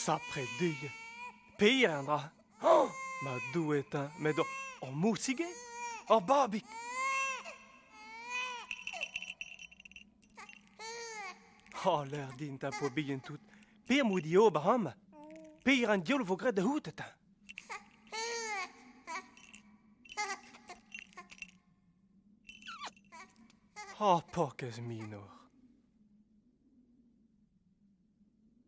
Sapre dig. Pir andra. Oh, ma dueta. Men då, och musige? Och babik. Lär dinta på byen tut. Per modi jobba hamma. Per en djol får grädda hotet. Pokes minor.